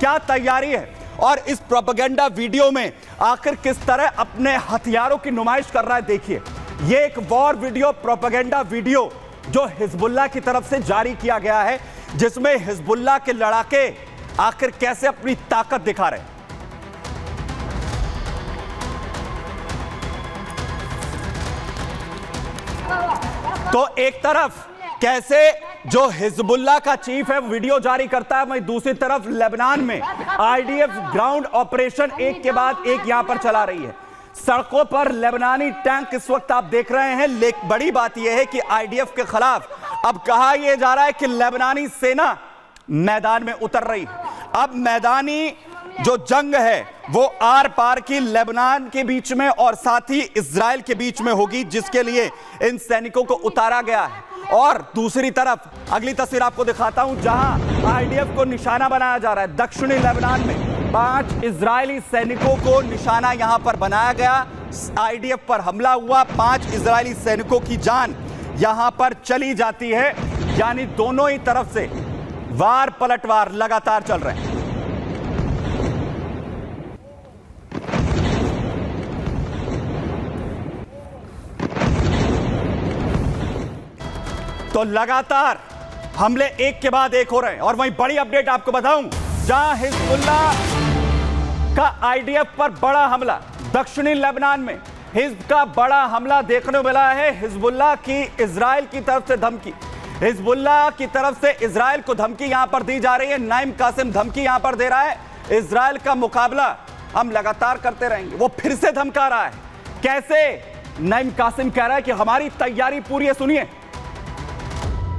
क्या तैयारी है और इस प्रोपेगेंडा वीडियो में आखिर किस तरह अपने हथियारों की नुमाइश कर रहा है। देखिए, ये एक वॉर वीडियो, प्रोपेगेंडा वीडियो जो हिजबुल्लाह की तरफ से जारी किया गया है, जिसमें हिजबुल्लाह के लड़ाके आखिर कैसे अपनी ताकत दिखा रहे हैं। तो एक तरफ कैसे जो हिजबुल्लाह का चीफ है वीडियो जारी करता है, वहीं दूसरी तरफ लेबनान में आईडीएफ ग्राउंड ऑपरेशन एक के बाद एक यहां पर चला रही है। सड़कों पर लेबनानी टैंक इस वक्त आप देख रहे हैं। लेकिन बड़ी बात यह है कि आईडीएफ के खिलाफ अब कहा यह जा रहा है कि लेबनानी सेना मैदान में उतर रही है। अब मैदानी जो जंग है वो आर पार की लेबनान के बीच में और साथ ही इजराइल के बीच में होगी, जिसके लिए इन सैनिकों को उतारा गया है। और दूसरी तरफ अगली तस्वीर आपको दिखाता हूं, जहां आईडीएफ को निशाना बनाया जा रहा है। दक्षिणी लेबनान में 5 इजरायली सैनिकों को निशाना यहां पर बनाया गया। आईडीएफ पर हमला हुआ, 5 इजरायली सैनिकों की जान यहां पर चली जाती है। यानी दोनों ही तरफ से वार पलटवार लगातार चल रहे हैं। तो लगातार हमले एक के बाद एक हो रहे हैं। और वहीं बड़ी अपडेट आपको बताऊं, जहां हिजबुल्लाह का आईडीएफ पर बड़ा हमला, दक्षिणी लेबनान में हिजब का बड़ा हमला देखने को मिला है। हिजबुल्लाह की इजराइल की तरफ से धमकी, हिजबुल्लाह की तरफ से इजराइल को धमकी यहां पर दी जा रही है। नईम कासिम धमकी यहां पर दे रहा है, इजराइल का मुकाबला हम लगातार करते रहेंगे। वो फिर से धमका रहा है। कैसे? नईम कासिम कह रहा है कि हमारी तैयारी पूरी है। सुनिए,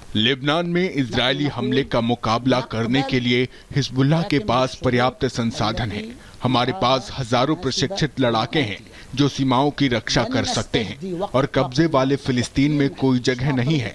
लेबनान में इजरायली हमले का मुकाबला करने के लिए हिजबुल्लाह के पास पर्याप्त संसाधन है। हमारे पास हजारों प्रशिक्षित लड़ाके हैं जो सीमाओं की रक्षा कर सकते हैं, और कब्जे वाले फिलिस्तीन में कोई जगह नहीं है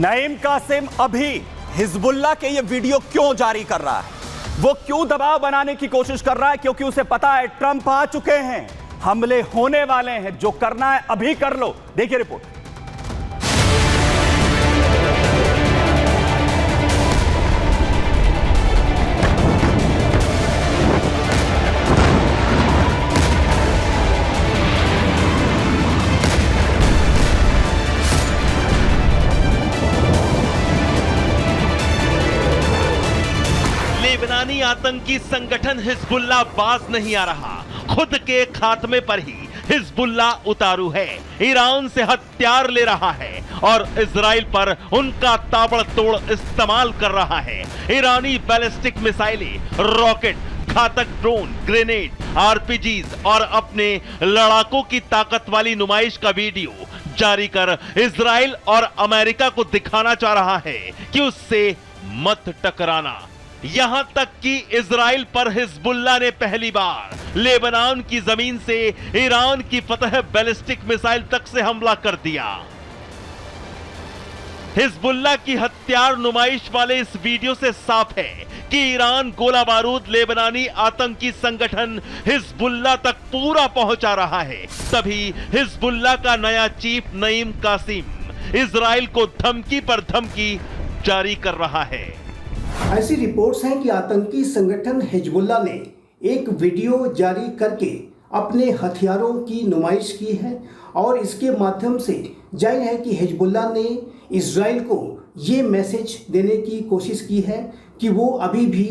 नईम कासिम अभी हिजबुल्लाह के ये वीडियो क्यों जारी कर रहा है? वो क्यों दबाव बनाने की कोशिश कर रहा है? क्योंकि उसे पता है ट्रंप आ चुके हैं, हमले होने वाले हैं, जो करना है अभी कर लो। देखिए रिपोर्ट। लेबनानी आतंकी संगठन हिजबुल्लाह बाज नहीं आ रहा। खुद के खात्मे पर ही हिजबुल्लाह उतारू है। ईरान से हथियार ले रहा है और इजराइल पर उनका ताबड़तोड़ इस्तेमाल कर रहा है। ईरानी बैलिस्टिक मिसाइलें, रॉकेट, घातक ड्रोन, ग्रेनेड, आरपीजीज और अपने लड़ाकों की ताकत वाली नुमाइश का वीडियो जारी कर इजराइल और अमेरिका को दिखाना चाह रहा है कि उससे मत टकराना। यहां तक कि इजराइल पर हिजबुल्लाह ने पहली बार लेबनान की जमीन से ईरान की फतह बैलिस्टिक मिसाइल तक से हमला कर दिया। हिजबुल्लाह की हथियार नुमाइश वाले इस वीडियो से साफ है कि ईरान गोला बारूद लेबनानी आतंकी संगठन हिजबुल्लाह तक पूरा पहुंचा रहा है। तभी हिजबुल्लाह का नया चीफ नईम कासिम इजराइल को धमकी पर धमकी जारी कर रहा है। ऐसी रिपोर्ट्स हैं कि आतंकी संगठन हिजबुल्लाह ने एक वीडियो जारी करके अपने हथियारों की नुमाइश की है, और इसके माध्यम से जाहिर है कि हिजबुल्लाह ने इजराइल को ये मैसेज देने की कोशिश की है कि वो अभी भी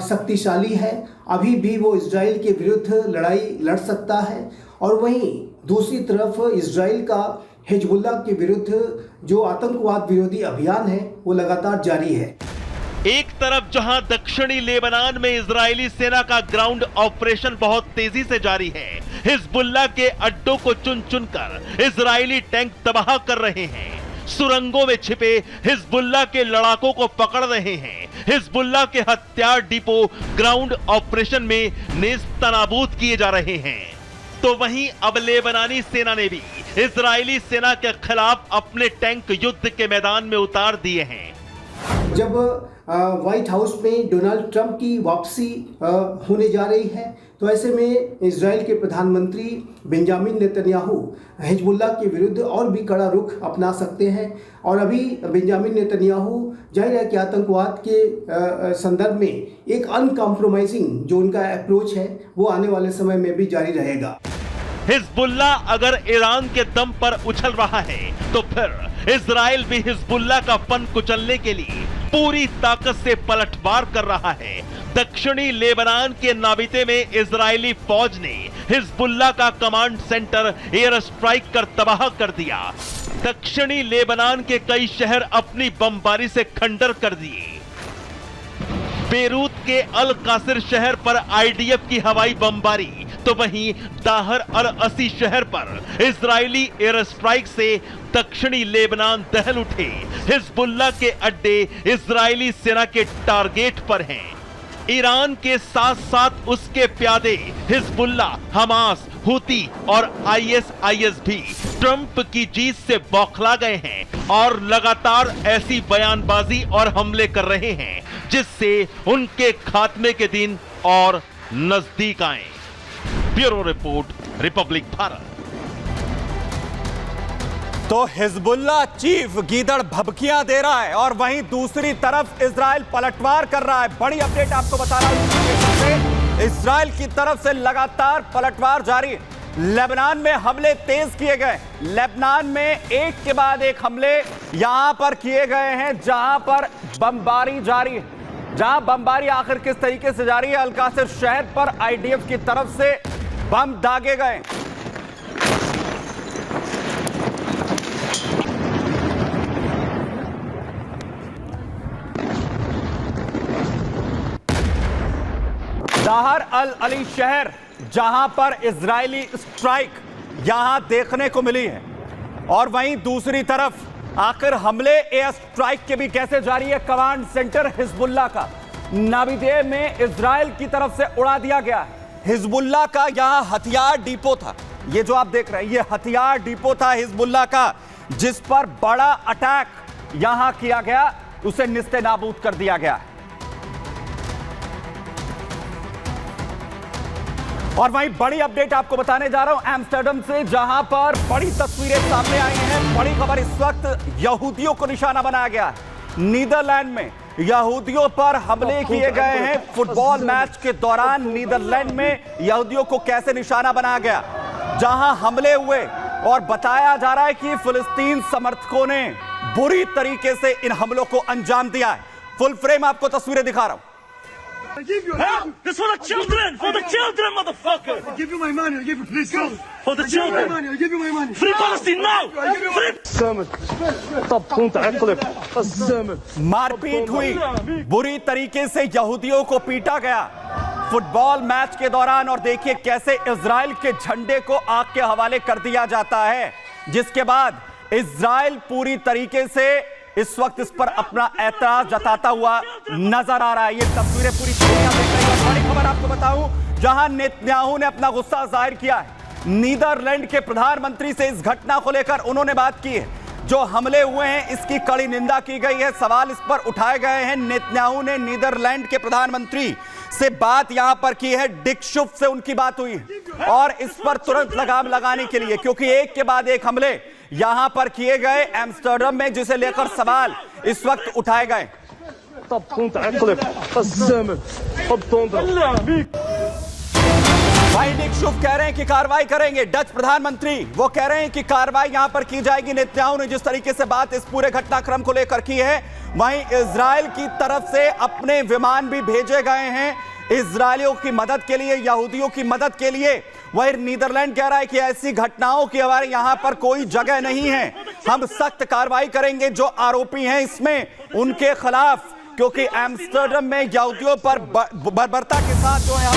शक्तिशाली है, अभी भी वो इजराइल के विरुद्ध लड़ाई लड़ सकता है। और वहीं दूसरी तरफ इजराइल का हिजबुल्लाह के विरुद्ध जो आतंकवाद विरोधी अभियान है वो लगातार जारी है। एक तरफ जहां दक्षिणी लेबनान में इजरायली सेना का ग्राउंड ऑपरेशन बहुत तेजी से जारी है, हिजबुल्लाह के अड्डों को चुन चुनकर इजरायली टैंक तबाह कर रहे हैं, सुरंगों में छिपे हिजबुल्लाह के लड़ाकों को पकड़ रहे हैं, हिजबुल्लाह के हथियार डिपो ग्राउंड ऑपरेशन में नेस्तनाबूद किए जा रहे हैं। तो वहीं अब लेबनानी सेना ने भी इजरायली सेना के खिलाफ अपने टैंक युद्ध के मैदान में उतार दिए हैं। जब व्हाइट हाउस में डोनाल्ड ट्रंप की वापसी होने जा रही है, तो ऐसे में इजराइल के प्रधानमंत्री बेंजामिन नेतन्याहू हिजबुल्ला के विरुद्ध और भी कड़ा रुख अपना सकते हैं। और अभी बेंजामिन नेतन्याहू जाहिर है कि आतंकवाद के संदर्भ में एक अनकॉम्प्रोमाइजिंग जो उनका अप्रोच है वो आने वाले समय में भी जारी रहेगा। हिजबुल्ला अगर ईरान के दम पर उछल रहा है तो फिर इजराइल भी हिजबुल्ला का फन कुचलने के लिए पूरी ताकत से पलटवार कर रहा है। दक्षिणी लेबनान के नाबिते में इजरायली फौज ने हिजबुल्ला का कमांड सेंटर एयर स्ट्राइक कर तबाह कर दिया। दक्षिणी लेबनान के कई शहर अपनी बमबारी से खंडर कर दिए। बेरूत के अल कासिर शहर पर आईडीएफ की हवाई बमबारी, तो वहीं दाहर अल असी शहर पर इजरायली एयर स्ट्राइक से दक्षिणी लेबनान दहल उठे। हिजबुल्ला के अड्डे इजरायली सेना के टारगेट पर हैं। ईरान के साथ साथ उसके प्यादे हिजबुल्ला, हमास, हुती और आईएसआईएस भी ट्रंप की जीत से बौखला गए हैं और लगातार ऐसी बयानबाजी और हमले कर रहे हैं जिससे उनके खात्मे के दिन और नजदीक आए। Bureau report, Republic Bharat. तो हिजबुल्ला चीफ गीदड़ भभकियां दे रहा है और वहीं दूसरी तरफ इजराइल पलटवार कर रहा है। बड़ी अपडेट आपको बता रहा हूं, इजराइल की तरफ से लगातार पलटवार जारी। लेबनान में हमले तेज किए गए। लेबनान में एक के बाद एक हमले यहां पर किए गए हैं जहां पर बमबारी जारी है। जहां बमबारी आखिर किस तरीके से जारी है, अल कासिर शहर पर आईडीएफ की तरफ से बम दागे गए। दाहर अल अली शहर जहां पर इजरायली स्ट्राइक यहां देखने को मिली है और वहीं दूसरी तरफ आखिर हमले एयर स्ट्राइक के भी कैसे जारी है। कमांड सेंटर हिजबुल्ला का नाबिदे में इजराइल की तरफ से उड़ा दिया गया है। हिजबुल्ला का यहां हथियार डिपो था, ये जो आप देख रहे हैं ये हथियार डिपो था हिजबुल्ला का, जिस पर बड़ा अटैक यहां किया गया, उसे निस्ते नाबूद कर दिया गया। और वहीं बड़ी अपडेट आपको बताने जा रहा हूं एम्स्टर्डम से, जहां पर बड़ी तस्वीरें सामने आई हैं। बड़ी खबर, इस वक्त यहूदियों को निशाना बनाया गया है। नीदरलैंड में यहूदियों पर हमले किए गए हैं। फुटबॉल मैच के दौरान नीदरलैंड में यहूदियों को कैसे निशाना बनाया गया, जहां हमले हुए और बताया जा रहा है कि फिलिस्तीन समर्थकों ने बुरी तरीके से इन हमलों को अंजाम दिया है। फुल फ्रेम आपको तस्वीरें दिखा रहा हूं। This for the children! For the children, motherfucker! I'll give you my money. I'll give you, please go. For the children! I'll give you my money. Free Palestine now! Free! मारपीट हुई, बुरी तरीके से यहूदियों को पीटा गया फुटबॉल मैच के दौरान। और देखिए कैसे इजराइल के झंडे को आग के हवाले कर दिया जाता है, जिसके बाद इजराइल पूरी तरीके से इस वक्त इस पर अपना एतराज जताता हुआ नजर आ रहा है। ये तस्वीरें पूरी दुनिया देख रही है। बड़ी खबर आपको बताऊं, जहां नेतन्याहू ने अपना गुस्सा जाहिर किया है नीदरलैंड के प्रधानमंत्री से इस घटना को लेकर उन्होंने बात की है। जो हमले हुए हैं इसकी कड़ी निंदा की गई है, सवाल इस पर उठाए गए हैं। नेतन्याहू ने नीदरलैंड के प्रधानमंत्री से बात यहां पर की है, डिक शुफ से उनकी बात हुई है और इस पर तुरंत लगाम लगाने के लिए, क्योंकि एक के बाद एक हमले यहां पर किए गए एम्स्टर्डम में, जिसे लेकर सवाल इस वक्त उठाए गए। भाई डिक शुफ कह रहे हैं कि कार्रवाई करेंगे। डच प्रधानमंत्री वो कह रहे हैं कि कार्रवाई यहां पर की जाएगी। नेतन्याहू ने जिस तरीके से बात इस पूरे घटनाक्रम को लेकर की है, वहीं इजराइल की तरफ से अपने विमान भी भेजे गए हैं इजरायलियों की मदद के लिए, यहूदियों की मदद के लिए। वहीं नीदरलैंड कह रहा है कि ऐसी घटनाओं की हमारे यहां पर कोई जगह नहीं है, हम सख्त कार्रवाई करेंगे जो आरोपी हैं इसमें उनके खिलाफ, क्योंकि एम्स्टर्डम में यहूदियों पर बर्बरता के साथ जो है।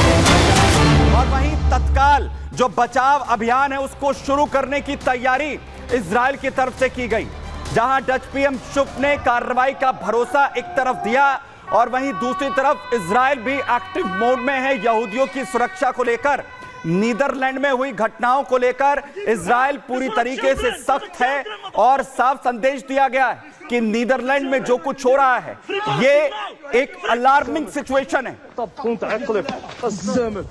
और वहीं तत्काल जो बचाव अभियान है उसको शुरू करने की तैयारी इजराइल की तरफ से की गई, जहां डच पीएम शुफ ने कार्रवाई का भरोसा एक तरफ दिया और वहीं दूसरी तरफ इजराइल भी एक्टिव मोड में है यहूदियों की सुरक्षा को लेकर। नीदरलैंड में हुई घटनाओं को लेकर इजराइल पूरी तरीके से सख्त है और साफ संदेश दिया गया है कि नीदरलैंड में जो कुछ हो रहा है ये एक अलार्मिंग सिचुएशन है।